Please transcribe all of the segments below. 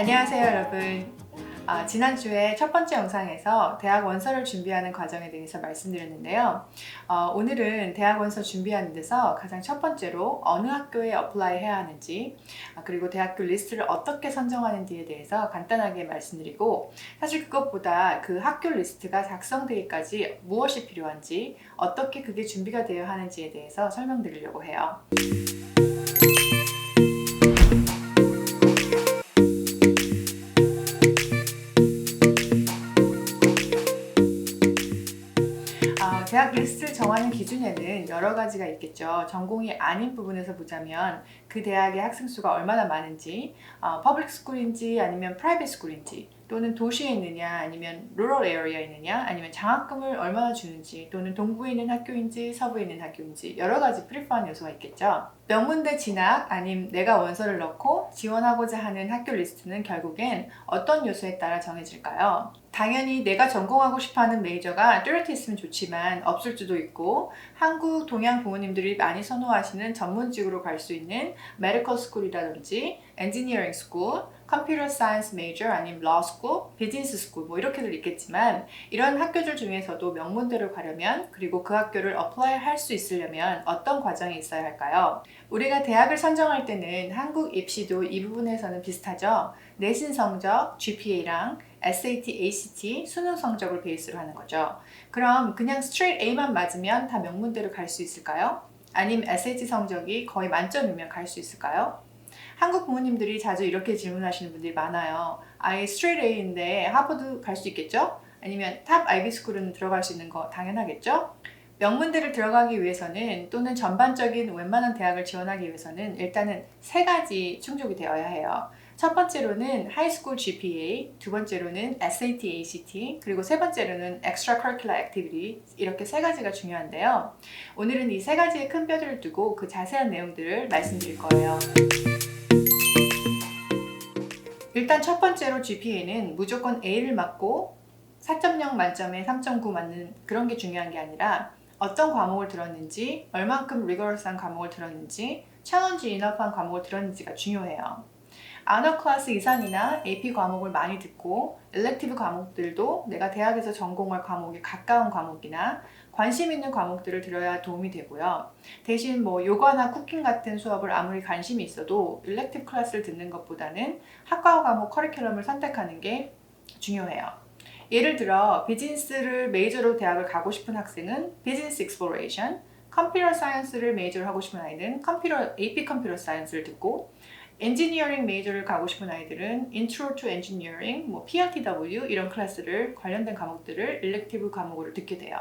안녕하세요, 여러분. 지난주에 첫 번째 영상에서 대학 원서를 준비하는 과정에 대해서 말씀드렸는데요. 오늘은 대학 원서 준비하는 데서 가장 첫 번째로 어느 학교에 어플라이 해야 하는지, 그리고 대학교 리스트를 어떻게 선정하는지에 대해서 간단하게 말씀드리고, 사실 그것보다 그 학교 리스트가 작성되기까지 무엇이 필요한지, 어떻게 그게 준비가 되어야 하는지에 대해서 설명드리려고 해요. 대학 리스트를 정하는 기준에는 여러 가지가 있겠죠. 전공이 아닌 부분에서 보자면 그 대학의 학생 수가 얼마나 많은지, 퍼블릭 스쿨인지 아니면 프라이빗 스쿨인지, 또는 도시에 있느냐 아니면 루럴 에어리아에 있느냐 아니면 장학금을 얼마나 주는지, 또는 동부에 있는 학교인지 서부에 있는 학교인지 여러 가지 프리퍼한 요소가 있겠죠. 명문대 진학 아님 내가 원서를 넣고 지원하고자 하는 학교 리스트는 결국엔 어떤 요소에 따라 정해질까요? 당연히 내가 전공하고 싶어하는 메이저가 뚜렷해 있으면 좋지만 없을 수도 있고, 한국 동양 부모님들이 많이 선호하시는 전문직으로 갈 수 있는 메디컬 스쿨이라든지 엔지니어링 스쿨, 컴퓨터 사이언스 메이저 아니면 러 스쿨, 비즈니스 스쿨 뭐 이렇게들 있겠지만, 이런 학교들 중에서도 명문대를 가려면, 그리고 그 학교를 어플라이 할 수 있으려면 어떤 과정이 있어야 할까요? 우리가 대학을 선정할 때는 한국 입시도 이 부분에서는 비슷하죠. 내신 성적, GPA랑 SAT, ACT, 수능 성적을 베이스로 하는 거죠. 그럼 그냥 스트레이트 A만 맞으면 다 명문대로 갈 수 있을까요? 아니면 SAT 성적이 거의 만점이면 갈 수 있을까요? 한국 부모님들이 자주 이렇게 질문하시는 분들이 많아요. 아예 스트레이트 A인데 하버드 갈 수 있겠죠? 아니면 탑 아이비 스쿨은 들어갈 수 있는 거 당연하겠죠? 명문대를 들어가기 위해서는, 또는 전반적인 웬만한 대학을 지원하기 위해서는 일단은 세 가지 충족이 되어야 해요. 첫 번째로는 하이스쿨 GPA, 두 번째로는 SAT, ACT, 그리고 세 번째로는 Extracurricular Activity, 이렇게 세 가지가 중요한데요. 오늘은 이 세 가지의 큰 뼈들을 두고 그 자세한 내용들을 말씀드릴 거예요. 일단 첫 번째로 GPA는 무조건 A를 맞고 4.0 만점에 3.9 맞는 그런 게 중요한 게 아니라, 어떤 과목을 들었는지, 얼만큼 리거러스한 과목을 들었는지, 챌린지 인업한 과목을 들었는지가 중요해요. 아너 클래스 이상이나 AP 과목을 많이 듣고, 일렉티브 과목들도 내가 대학에서 전공할 과목에 가까운 과목이나 관심 있는 과목들을 들어야 도움이 되고요. 대신 뭐 요가나 쿠킹 같은 수업을 아무리 관심이 있어도 일렉티브 클래스를 듣는 것보다는 학과 과목 커리큘럼을 선택하는 게 중요해요. 예를 들어 비즈니스를 메이저로 대학을 가고 싶은 학생은 비즈니스 익스플로레이션, 컴퓨터 사이언스를 메이저로 하고 싶은 아이는 AP 컴퓨터 사이언스를 듣고, 엔지니어링 메이저를 가고 싶은 아이들은 Intro to Engineering, 뭐 PRTW 이런 클래스를, 관련된 과목들을 일렉티브 과목으로 듣게 돼요.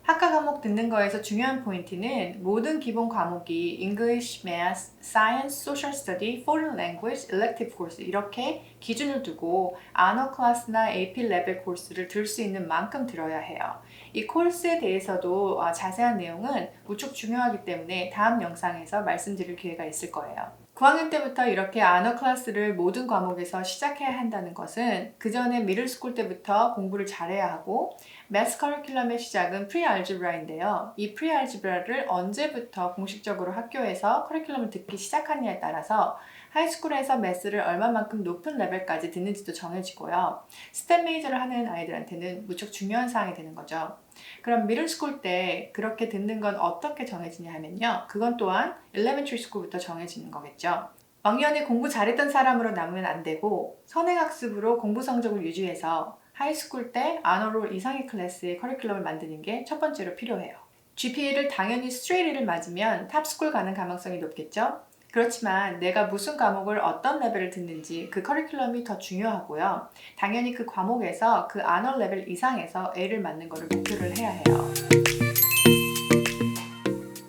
학과 과목 듣는 거에서 중요한 포인트는 모든 기본 과목이 English, Math, Science, Social Study, Foreign Language, Elective Course 이렇게 기준을 두고 언어 클래스나 AP 레벨 코스를 들 수 있는 만큼 들어야 해요. 이 코스에 대해서도 자세한 내용은 무척 중요하기 때문에 다음 영상에서 말씀드릴 기회가 있을 거예요. 9학년 때부터 이렇게 언어 클래스를 모든 과목에서 시작해야 한다는 것은 그 전에 미들스쿨 때부터 공부를 잘해야 하고, 매스 커리큘럼의 시작은 프리알지브라인데요. 이 프리알지브라를 언제부터 공식적으로 학교에서 커리큘럼을 듣기 시작하느냐에 따라서 하이스쿨에서 매스를 얼마만큼 높은 레벨까지 듣는지도 정해지고요. 스템 메이저를 하는 아이들한테는 무척 중요한 사항이 되는 거죠. 그럼 미들스쿨 때 그렇게 듣는 건 어떻게 정해지냐 하면요, 그건 또한 엘레멘터리 스쿨부터 정해지는 거겠죠. 왕년에 공부 잘했던 사람으로 남으면 안 되고, 선행학습으로 공부 성적을 유지해서 하이스쿨 때 아너롤 이상의 클래스의 커리큘럼을 만드는 게 첫 번째로 필요해요. GPA를 당연히 스트레이트를 맞으면 탑스쿨 가는 가능성이 높겠죠? 그렇지만 내가 무슨 과목을 어떤 레벨을 듣는지 그 커리큘럼이 더 중요하고요. 당연히 그 과목에서 그 언어 레벨 이상에서 A를 맞는 것을 목표를 해야 해요.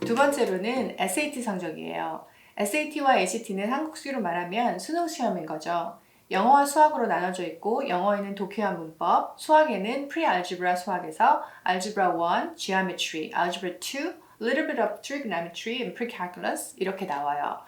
두 번째로는 SAT 성적이에요. SAT와 ACT는 한국식으로 말하면 수능 시험인 거죠. 영어와 수학으로 나눠져 있고, 영어에는 독해와 문법, 수학에는 프리알지브라 수학에서 알지브라 1, 지오메트리, 알지브라 2, little bit of trigonometry and pre-calculus 이렇게 나와요.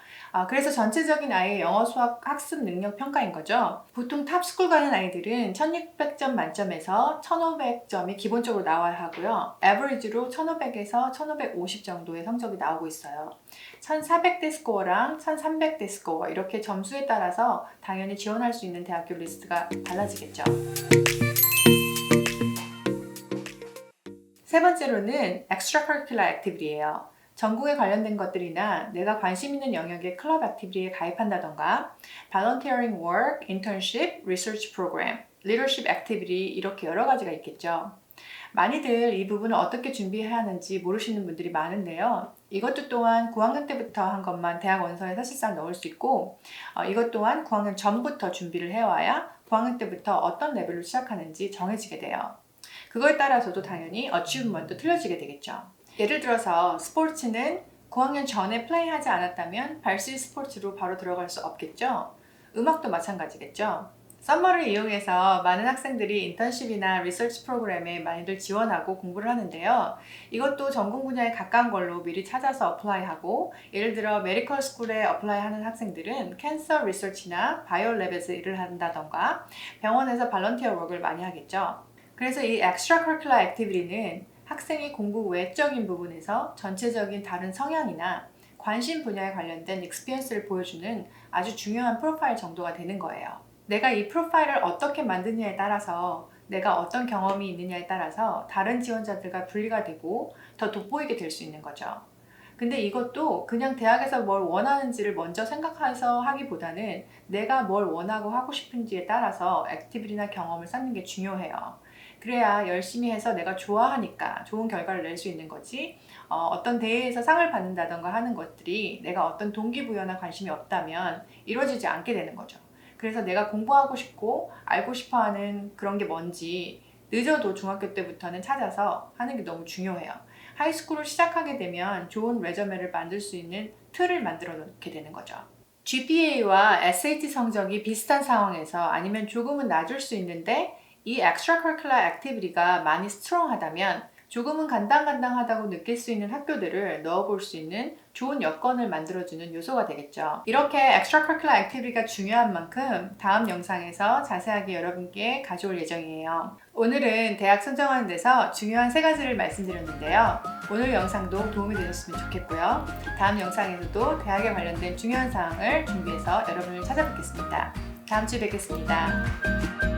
그래서 전체적인 아이의 영어 수학 학습 능력 평가인 거죠. 보통 탑스쿨 가는 아이들은 1600점 만점에서 1500점이 기본적으로 나와야 하고요. average로 1500에서 1550 정도의 성적이 나오고 있어요. 1400대 스코어랑 1300대 스코어 이렇게 점수에 따라서 당연히 지원할 수 있는 대학교 리스트가 달라지겠죠. 세 번째로는 extracurricular activity예요. 전공에 관련된 것들이나 내가 관심 있는 영역의 클럽 액티비티에 가입한다던가 volunteering work, internship, research program, leadership activity 이렇게 여러 가지가 있겠죠. 많이들 이 부분을 어떻게 준비해야 하는지 모르시는 분들이 많은데요. 이것도 또한 9학년 때부터 한 것만 대학 원서에 사실상 넣을 수 있고 이것 또한 9학년 전부터 준비를 해와야 9학년 때부터 어떤 레벨로 시작하는지 정해지게 돼요. 그거에 따라서도 당연히 achievement도 틀려지게 되겠죠. 예를 들어서 스포츠는 9학년 전에 플레이하지 않았다면 발시 스포츠로 바로 들어갈 수 없겠죠. 음악도 마찬가지겠죠. 썸머를 이용해서 많은 학생들이 인턴십이나 리서치 프로그램에 많이들 지원하고 공부를 하는데요. 이것도 전공 분야에 가까운 걸로 미리 찾아서 어플라이하고 예를 들어 메디컬 스쿨에 어플라이하는 학생들은 캔서 리서치나 바이오 랩에서 일을 한다던가 병원에서 발런티어 워크를 많이 하겠죠. 그래서 이 extracurricular activity는 학생이 공부 외적인 부분에서 전체적인 다른 성향이나 관심 분야에 관련된 익스피리언스를 보여주는 아주 중요한 프로파일 정도가 되는 거예요. 내가 이 프로파일을 어떻게 만드냐에 따라서 내가 어떤 경험이 있느냐에 따라서 다른 지원자들과 분리가 되고 더 돋보이게 될 수 있는 거죠. 근데 이것도 그냥 대학에서 뭘 원하는지를 먼저 생각해서 하기보다는 내가 뭘 원하고 하고 싶은지에 따라서 액티비티나 경험을 쌓는 게 중요해요. 그래야 열심히 해서 내가 좋아하니까 좋은 결과를 낼 수 있는 거지 어떤 대회에서 상을 받는다던가 하는 것들이 내가 어떤 동기부여나 관심이 없다면 이루어지지 않게 되는 거죠. 그래서 내가 공부하고 싶고 알고 싶어하는 그런 게 뭔지 늦어도 중학교 때부터는 찾아서 하는 게 너무 중요해요. 하이스쿨을 시작하게 되면 좋은 레저메를 만들 수 있는 틀을 만들어 놓게 되는 거죠. GPA와 SAT 성적이 비슷한 상황에서 아니면 조금은 낮을 수 있는데 이 extracurricular activity가 많이 스트롱하다면 조금은 간당간당하다고 느낄 수 있는 학교들을 넣어볼 수 있는 좋은 여건을 만들어주는 요소가 되겠죠. 이렇게 extracurricular activity가 중요한 만큼 다음 영상에서 자세하게 여러분께 가져올 예정이에요. 오늘은 대학 선정하는 데서 중요한 3가지를 말씀드렸는데요. 오늘 영상도 도움이 되셨으면 좋겠고요. 다음 영상에서도 대학에 관련된 중요한 사항을 준비해서 여러분을 찾아뵙겠습니다. 다음 주에 뵙겠습니다.